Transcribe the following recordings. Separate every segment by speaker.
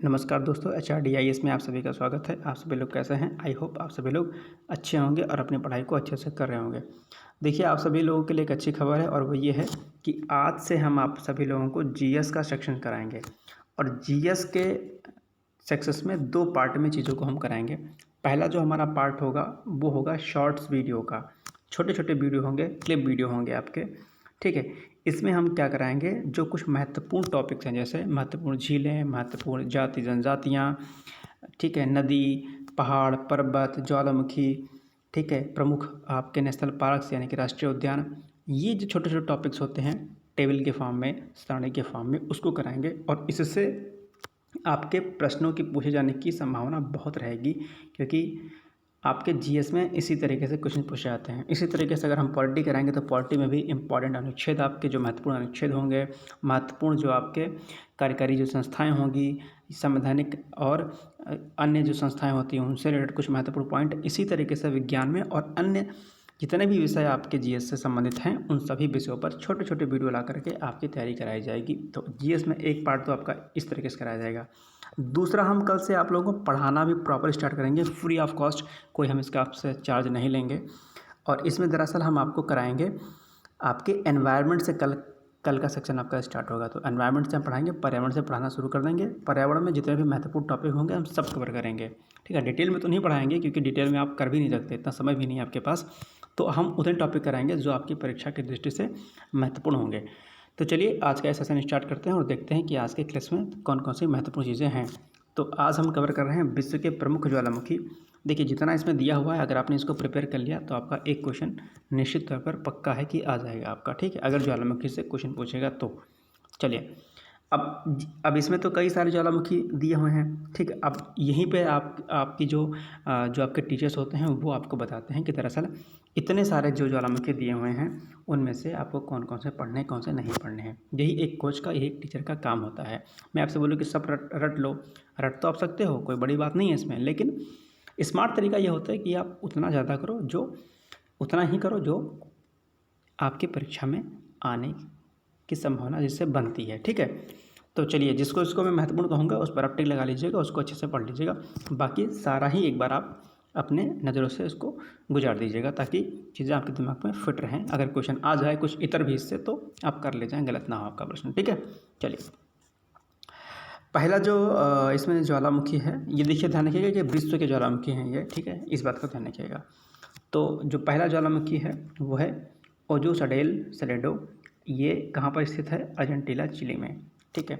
Speaker 1: नमस्कार दोस्तों, HRDIS में आप सभी का स्वागत है। आप सभी लोग कैसे हैं? आई होप आप सभी लोग अच्छे होंगे और अपनी पढ़ाई को अच्छे से कर रहे होंगे। देखिए, आप सभी लोगों के लिए एक अच्छी खबर है और वो ये है कि आज से हम आप सभी लोगों को जीएस का सेक्शन कराएंगे। और जीएस के सेक्शंस में 2 पार्ट में चीज़ों को हम कराएंगे। पहला जो हमारा पार्ट होगा वो होगा शॉर्ट्स वीडियो का। छोटे-छोटे वीडियो होंगे, क्लिप वीडियो होंगे आपके, ठीक है। इसमें हम क्या कराएंगे, जो कुछ महत्वपूर्ण टॉपिक्स हैं, जैसे महत्वपूर्ण झीलें, महत्वपूर्ण जाति जनजातियाँ, ठीक है, नदी, पहाड़, पर्वत, ज्वालामुखी, ठीक है, प्रमुख आपके नेशनल पार्क्स यानी कि राष्ट्रीय उद्यान, ये जो छोटे-छोटे टॉपिक्स होते हैं टेबल के फॉर्म में, सरणी के फॉर्म में, उसको कराएंगे। और इससे आपके प्रश्नों की पूछे जाने की संभावना बहुत रहेगी, क्योंकि आपके जीएस में इसी तरीके से क्वेश्चन पूछे जाते हैं। इसी तरीके से अगर हम पॉलिटी कराएंगे तो पॉलिटी में भी इंपॉर्टेंट अनुच्छेद, आपके जो महत्वपूर्ण अनुच्छेद होंगे, महत्वपूर्ण जो आपके कार्यकारी जो संस्थाएं होंगी, संवैधानिक और अन्य जो संस्थाएं होती हैं उनसे रिलेटेड कुछ महत्वपूर्ण पॉइंट, इसी तरीके से विज्ञान में और अन्य जितने भी विषय आपके जीएस से संबंधित हैं उन सभी विषयों पर छोटे छोटे वीडियो ला करके आपकी तैयारी कराई जाएगी। तो जीएस में एक पार्ट तो आपका इस तरीके से कराया जाएगा। दूसरा, हम कल से आप लोगों को पढ़ाना भी प्रॉपर स्टार्ट करेंगे, फ्री ऑफ कॉस्ट, कोई हम इसका आपसे चार्ज नहीं लेंगे। और इसमें दरअसल हम आपको कराएंगे आपके एनवायरनमेंट से कल का सेक्शन आपका स्टार्ट होगा। तो एनवायरनमेंट से हम पढ़ाएंगे, पर्यावरण से पढ़ाना शुरू कर देंगे। पर्यावरण में जितने भी महत्वपूर्ण टॉपिक होंगे हम सब कवर करेंगे, ठीक है। डिटेल में तो नहीं पढ़ाएंगे क्योंकि डिटेल में आप कर भी नहीं सकते, इतना समय भी नहीं है आपके पास। तो हम उतने टॉपिक कराएंगे जो आपकी परीक्षा की दृष्टि से महत्वपूर्ण होंगे। तो चलिए आज का सेशन स्टार्ट करते हैं और देखते हैं कि आज के क्लास में कौन कौन सी महत्वपूर्ण चीज़ें हैं। तो आज हम कवर कर रहे हैं विश्व के प्रमुख ज्वालामुखी। देखिए, जितना इसमें दिया हुआ है, अगर आपने इसको प्रिपेयर कर लिया तो आपका एक क्वेश्चन निश्चित तौर पर पक्का है कि आ जाएगा आपका, ठीक है, अगर ज्वालामुखी से क्वेश्चन पूछेगा तो। चलिए, अब इसमें तो कई सारे ज्वालामुखी दिए हुए हैं, ठीक है। अब यहीं पे आपकी जो आपके टीचर्स होते हैं वो आपको बताते हैं कि दरअसल इतने सारे जो ज्वालामुखी दिए हुए हैं उनमें से आपको कौन कौन से पढ़ने हैं, कौन से नहीं पढ़ने हैं। यही एक कोच का, यही एक टीचर का काम होता है। मैं आपसे बोलूँ कि सब रट लो, रट तो आप सकते हो, कोई बड़ी बात नहीं है इसमें, लेकिन स्मार्ट तरीका ये होता है कि आप उतना ज़्यादा करो, उतना ही करो जो आपकी परीक्षा में आने की संभावना जिससे बनती है, ठीक है। तो चलिए, जिसको मैं महत्वपूर्ण कहूँगा उस पर आप टिक लगा लीजिएगा, उसको अच्छे से पढ़ लीजिएगा। बाकी सारा ही एक बार आप अपने नज़रों से इसको गुजार दीजिएगा ताकि चीज़ें आपके दिमाग में फिट रहें। अगर क्वेश्चन आ जाए कुछ इतर भी इससे तो आप कर ले जाएँ, गलत ना हो आपका प्रश्न, ठीक है। चलिए, पहला जो इसमें ज्वालामुखी है, ये देखिए, ध्यान रखिएगा कि विश्व के ज्वालामुखी हैं ये, ठीक है, इस बात को ध्यान रखिएगा। तो जो पहला ज्वालामुखी है वो है ओजो सडेलो। ये कहाँ पर स्थित है? अर्जेंटीना, चिली में, ठीक है।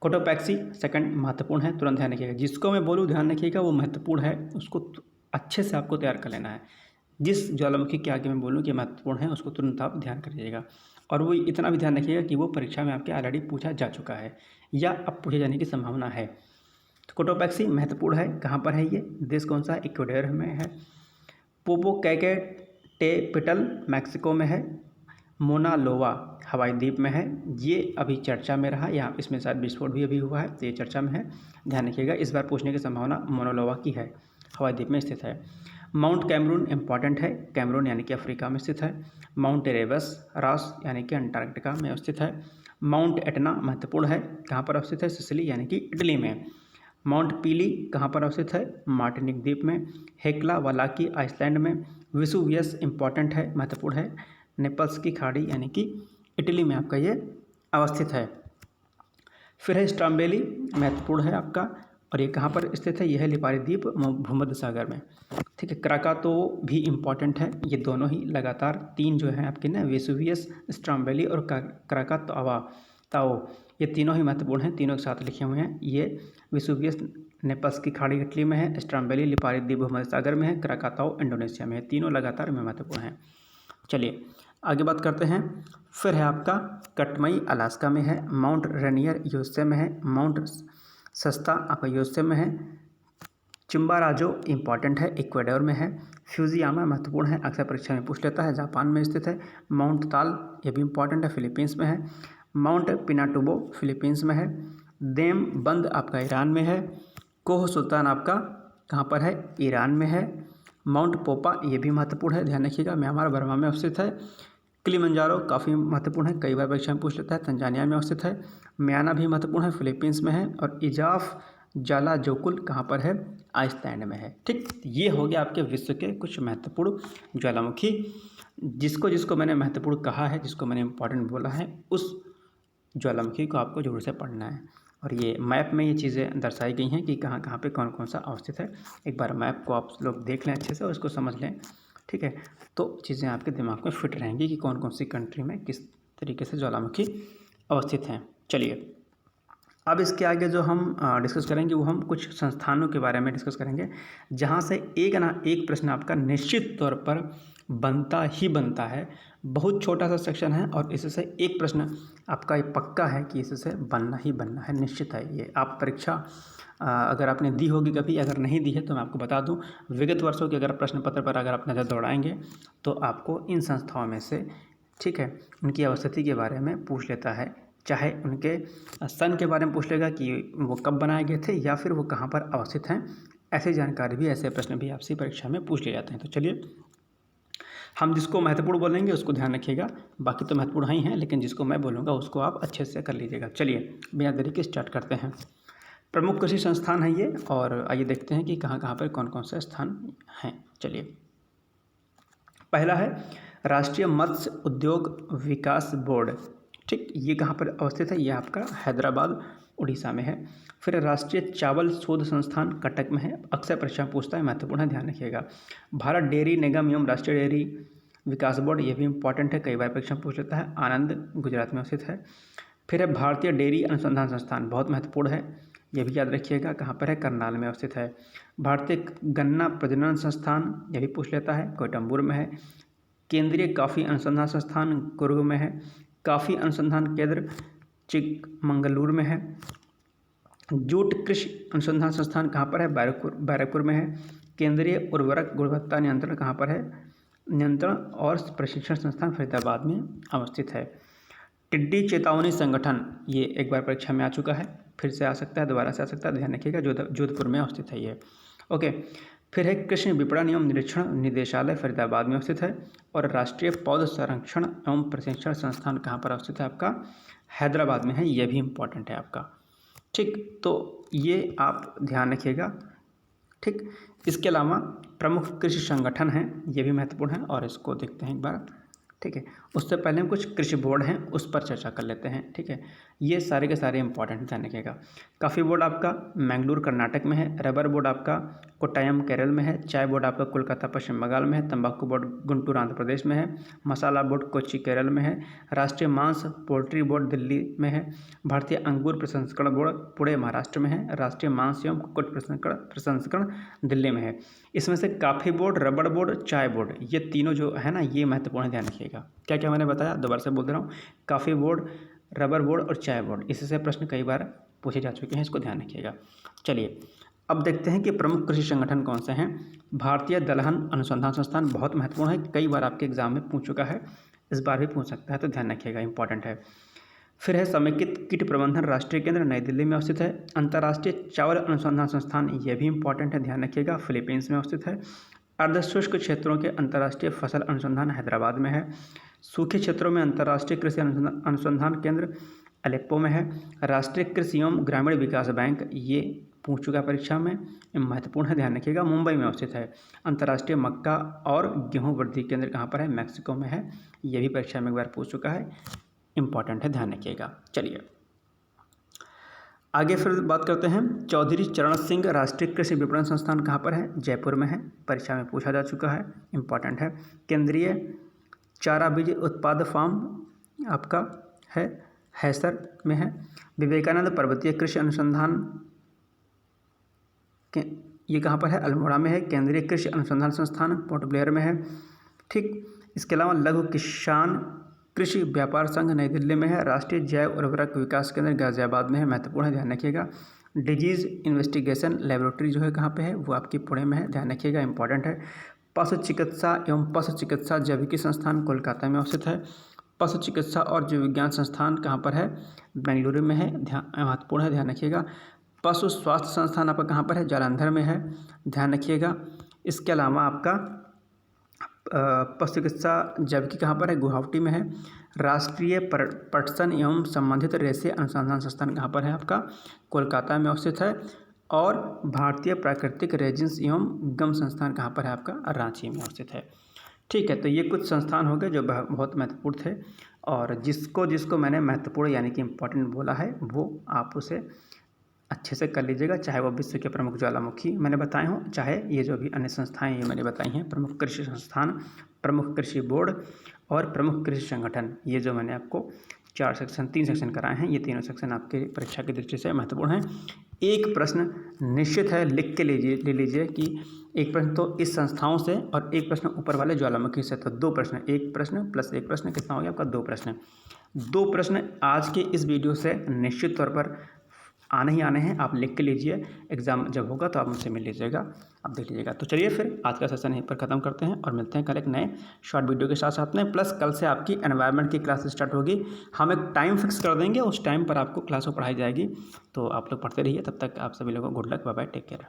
Speaker 1: कोटोपैक्सी सेकंड महत्वपूर्ण है, तुरंत ध्यान रखिएगा। जिसको मैं बोलूँ ध्यान रखिएगा, वो महत्वपूर्ण है, उसको अच्छे से आपको तैयार कर लेना है। जिस ज्वालामुखी के आगे मैं बोलूँ कि महत्वपूर्ण है, उसको तुरंत आप ध्यान करिएगा। और वो इतना भी ध्यान रखिएगा कि वो परीक्षा में आपके ऑलरेडी पूछा जा चुका है या अब पूछे जाने की संभावना है। तो कोटोपैक्सी महत्वपूर्ण है, कहाँ पर है ये? देश कौन सा? इक्वाडोर में है। पोपोकैकेटेपिटल मैक्सिको में है। मोना लोवा हवाई द्वीप में है। ये अभी चर्चा में रहा, यहाँ इसमें शायद विस्फोट भी अभी हुआ है, तो ये चर्चा में है, ध्यान रखिएगा। इस बार पूछने की संभावना मोनालोवा की है, हवाई द्वीप में स्थित है। माउंट कैमरून इंपॉर्टेंट है, कैमरून यानी कि अफ्रीका में स्थित है। माउंट एरेबस रॉस यानी कि अंटार्कटिका में स्थित है। माउंट एटना महत्वपूर्ण है, कहाँ पर स्थित है? सिसिली यानी कि इटली में। माउंट पीली कहाँ पर अवस्थित है? मार्टिनिक द्वीप में। हेक्ला वालाकी आइसलैंड में। विसुवियस इंपॉर्टेंट है, महत्वपूर्ण है, नेपल्स की खाड़ी यानी कि इटली में आपका ये अवस्थित है। फिर है स्ट्राम्बेली, महत्वपूर्ण है आपका, और ये कहाँ पर स्थित है? यह है लिपारी द्वीप, भूमध्य सागर में, ठीक है। क्राकातो भी इम्पॉर्टेंट है। ये दोनों ही लगातार 3 जो हैं आपके ना, वेसुवियस, स्ट्राम्बेली और क्राकाताओ, ये तीनों ही महत्वपूर्ण हैं, तीनों के साथ लिखे हुए हैं। ये वेसुवियस नेपल्स की खाड़ी इटली में है, स्ट्राम्बेली लिपारी द्वीप भूमध्य सागर में है, क्राकाताओ इंडोनेशिया में है। तीनों लगातार में महत्वपूर्ण हैं। चलिए आगे बात करते हैं। फिर है आपका कटमई अलास्का में है। माउंट रेनियर यूएसए में है। माउंट सस्ता आपका यूएसए में है। चिम्बाराजो इंपॉर्टेंट है, इक्वाडोर में है। फ्यूजियामा महत्वपूर्ण है, अक्सर परीक्षा में पूछ लेता है, जापान में स्थित है। माउंट ताल ये भी इंपॉर्टेंट है, फिलीपींस में है। माउंट पिनाटुबो फिलीपींस में है। देम बंद आपका ईरान में है। कोह सुल्तान आपका कहाँ पर है? ईरान में है। माउंट पोपा ये भी महत्वपूर्ण है, ध्यान रखिएगा, म्यांमार बर्मा में अवस्थित है। किलिमंजारो काफ़ी महत्वपूर्ण है, कई बार परीक्षा में पूछ लेता है, तंजानिया में अवस्थित है। म्याना भी महत्वपूर्ण है, फिलीपींस में है। और इजाफ ज्वालाजोकुल कहाँ पर है, आइसलैंड में है। ठीक, ये हो गया आपके विश्व के कुछ महत्वपूर्ण ज्वालामुखी। जिसको जिसको मैंने महत्वपूर्ण कहा है, जिसको मैंने इम्पॉर्टेंट बोला है, उस ज्वालामुखी को आपको जरूर से पढ़ना है। और ये मैप में ये चीज़ें दर्शाई गई हैं कि कहाँ कहाँ पे कौन कौन सा अवस्थित है। एक बार मैप को आप लोग देख लें अच्छे से और उसको समझ लें, ठीक है, तो चीज़ें आपके दिमाग में फिट रहेंगी कि कौन कौन सी कंट्री में किस तरीके से ज्वालामुखी अवस्थित हैं। चलिए, अब इसके आगे जो हम डिस्कस करेंगे वो हम कुछ संस्थानों के बारे में डिस्कस करेंगे, जहाँ से एक प्रश्न आपका निश्चित तौर पर बनता ही बनता है। बहुत छोटा सा सेक्शन है और इससे एक प्रश्न आपका ये पक्का है कि इससे बनना ही बनना है, निश्चित है। ये आप परीक्षा अगर आपने दी होगी कभी, अगर नहीं दी है तो मैं आपको बता दूं, विगत वर्षों के अगर प्रश्न पत्र पर अगर आप नज़र दौड़ाएंगे तो आपको इन संस्थाओं में से, ठीक है, उनकी अवस्थिति के बारे में पूछ लेता है। चाहे उनके सन के बारे में पूछ लेगा कि वो कब बनाए गए थे या फिर वो कहाँ पर अवस्थित हैं। ऐसी जानकारी भी, ऐसे प्रश्न भी आपसे परीक्षा में पूछ लिए जाते हैं। तो चलिए, हम जिसको महत्वपूर्ण बोलेंगे उसको ध्यान रखिएगा, बाकी तो महत्वपूर्ण ही हैं, लेकिन जिसको मैं बोलूँगा उसको आप अच्छे से कर लीजिएगा। चलिए, बिना देरी के स्टार्ट करते हैं। प्रमुख कृषि संस्थान है ये, और आइए देखते हैं कि कहाँ कहाँ पर कौन कौन से स्थान हैं। चलिए, पहला है राष्ट्रीय मत्स्य उद्योग विकास बोर्ड। ठीक, ये कहाँ पर अवस्थित है, ये आपका हैदराबाद उड़ीसा में है। फिर राष्ट्रीय चावल शोध संस्थान कटक में है, अक्सर परीक्षा पूछता है, महत्वपूर्ण है, ध्यान रखिएगा। भारत डेयरी निगम एवं राष्ट्रीय डेयरी विकास बोर्ड, ये भी इंपॉर्टेंट है, कई बार परीक्षा पूछ लेता है, आनंद गुजरात में स्थित है। फिर है भारतीय डेयरी अनुसंधान संस्थान, बहुत महत्वपूर्ण है, ये भी याद रखिएगा, कहाँ पर है, करनाल में अवस्थित है। भारतीय गन्ना प्रजनन संस्थान, यह भी पूछ लेता है, कोयटम्बूर में है। केंद्रीय कॉफ़ी अनुसंधान संस्थान कुर्ग में है। कॉफ़ी अनुसंधान केंद्र चिकमंगलुरु में है। जूट कृषि अनुसंधान संस्थान कहाँ पर है, बैरकपुर में है। केंद्रीय उर्वरक गुणवत्ता नियंत्रण कहाँ पर है, नियंत्रण और प्रशिक्षण संस्थान फरीदाबाद में अवस्थित है। टिड्डी चेतावनी संगठन, ये एक बार परीक्षा में आ चुका है, फिर से आ सकता है, दोबारा से आ सकता है, ध्यान रखिएगा, जोधपुर में अवस्थित है ये। ओके, फिर है कृषि विपणन एवं निरीक्षण निदेशालय फरीदाबाद में अवस्थित है। और राष्ट्रीय पौध संरक्षण एवं प्रशिक्षण संस्थान कहाँ पर अवस्थित है, आपका हैदराबाद में है, ये भी इम्पॉर्टेंट है आपका। ठीक, तो ये आप ध्यान रखिएगा। ठीक, इसके अलावा प्रमुख कृषि संगठन हैं, ये भी महत्वपूर्ण है, और इसको देखते हैं एक बार। ठीक है, उससे पहले हम कुछ कृषि बोर्ड हैं उस पर चर्चा कर लेते हैं। ठीक है, ये सारे के सारे इंपॉर्टेंट, ध्यान रखिएगा। कॉफ़ी बोर्ड आपका मैंगलोर कर्नाटक में है। रबर बोर्ड आपका कोट्टायम केरल में है। चाय बोर्ड आपका कोलकाता पश्चिम बंगाल में है। तंबाकू बोर्ड गुंटूर आंध्र प्रदेश में है। मसाला बोर्ड कोच्चि केरल में है। राष्ट्रीय मांस पोल्ट्री बोर्ड दिल्ली में है। भारतीय अंगूर प्रसंस्करण बोर्ड पुणे महाराष्ट्र में है। राष्ट्रीय मांस एवं कुक्कुट प्रसंस्करण दिल्ली में है। इसमें से कॉफ़ी बोर्ड, रबर बोर्ड, चाय बोर्ड, ये तीनों जो है ना, ये महत्वपूर्ण है, ध्यान रखिएगा। क्या क्या मैंने बताया, दोबारा से बोल रहा हूँ, कॉफ़ी बोर्ड, रबर बोर्ड और चाय बोर्ड, इससे प्रश्न कई बार पूछे जा चुके हैं, इसको ध्यान रखिएगा। चलिए, अब देखते हैं कि प्रमुख कृषि संगठन कौन से हैं। भारतीय दलहन अनुसंधान संस्थान बहुत महत्वपूर्ण है, कई बार आपके एग्जाम में पूछ चुका है, इस बार भी पूछ सकता है, तो ध्यान रखिएगा, इंपॉर्टेंट है। फिर है समेकित कीट प्रबंधन राष्ट्रीय केंद्र, नई दिल्ली में अवस्थित है। अंतर्राष्ट्रीय चावल अनुसंधान संस्थान, ये भी इंपॉर्टेंट है, ध्यान रखिएगा, फिलीपींस में अवस्थित है। अर्धशुष्क क्षेत्रों के अंतर्राष्ट्रीय फसल अनुसंधान हैदराबाद में है। सूखे क्षेत्रों में अंतर्राष्ट्रीय कृषि अनुसंधान केंद्र अलेप्पो में है। राष्ट्रीय कृषि एवं ग्रामीण विकास बैंक, ये पूछ चुका परीक्षा में, महत्वपूर्ण है, ध्यान रखिएगा, मुंबई में अवस्थित है। अंतर्राष्ट्रीय मक्का और गेहूं वृद्धि केंद्र कहाँ पर है, मैक्सिको में है, ये भी परीक्षा में एक बार पूछ चुका है, इंपॉर्टेंट है, ध्यान रखिएगा। चलिए, आगे फिर बात करते हैं। चौधरी चरण सिंह राष्ट्रीय कृषि विपणन संस्थान कहाँ पर है, जयपुर में है, परीक्षा में पूछा जा चुका है, इंपॉर्टेंट है। केंद्रीय चारा बीज उत्पाद फार्म आपका है, हैसर में है। विवेकानंद पर्वतीय कृषि अनुसंधान ये कहाँ पर है, अल्मोड़ा में है। केंद्रीय कृषि अनुसंधान संस्थान पोर्ट ब्लेयर में है। ठीक, इसके अलावा लघु किसान कृषि व्यापार संघ नई दिल्ली में है। राष्ट्रीय जैव उर्वरक विकास केंद्र गाजियाबाद में है, महत्वपूर्ण है, ध्यान रखिएगा। डिजीज़ इन्वेस्टिगेशन लेबोरेटरी जो है कहाँ पे है, वो आपकी पुणे में है, ध्यान रखिएगा, इंपॉर्टेंट है। पशु चिकित्सा एवं पशु चिकित्सा जैविकी संस्थान कोलकाता में अवस्थित है। पशु चिकित्सा और जीव विज्ञान संस्थान कहाँ पर है, बेंगलुरु में है, महत्वपूर्ण है, ध्यान रखिएगा। पशु स्वास्थ्य संस्थान आपका कहाँ पर है, जालंधर में है, ध्यान रखिएगा। इसके अलावा आपका पशु चिकित्सा जैविकी कहाँ पर है, गुवाहाटी में है। राष्ट्रीय पटसन एवं संबंधित रेशे अनुसंधान संस्थान कहाँ पर है, आपका कोलकाता में अवस्थित है। और भारतीय प्राकृतिक रेजिन्स एवं गम संस्थान कहाँ पर है आपका? रांची में अवस्थित है। ठीक है, तो ये कुछ संस्थान हो गए जो बहुत महत्वपूर्ण थे, और जिसको जिसको मैंने महत्वपूर्ण यानी कि इम्पोर्टेंट बोला है वो आप उसे अच्छे से कर लीजिएगा, चाहे वो विश्व के प्रमुख ज्वालामुखी मैंने बताए हों, चाहे ये जो भी अन्य संस्थाएं ये मैंने बताई हैं, प्रमुख कृषि संस्थान, प्रमुख कृषि बोर्ड और प्रमुख कृषि संगठन, ये जो मैंने आपको 3 सेक्शन कराए हैं, ये तीनों सेक्शन आपके परीक्षा की दृष्टि से महत्वपूर्ण हैं। एक प्रश्न निश्चित है, लिख के ले लीजिए कि एक प्रश्न तो इस संस्थाओं से और एक प्रश्न ऊपर वाले ज्वालामुखी से, तो 2 प्रश्न, एक प्रश्न प्लस एक प्रश्न कितना हो गया आपका? 2 प्रश्न। 2 प्रश्न आज के इस वीडियो से निश्चित तौर पर आने ही आने हैं, आप लिख के लीजिए, एग्ज़ाम जब होगा तो आप मुझसे मिल लीजिएगा, आप देख लीजिएगा। तो चलिए फिर आज का सेशन यहीं पर ख़त्म करते हैं और मिलते हैं कल एक नए शॉर्ट वीडियो के साथ में। प्लस कल से आपकी एनवायरनमेंट की क्लास स्टार्ट होगी, हम एक टाइम फिक्स कर देंगे, उस टाइम पर आपको क्लास को पढ़ाई जाएगी, तो आप लोग पढ़ते रहिए। तब तक आप सभी लोगों को good luck, bye bye, take care.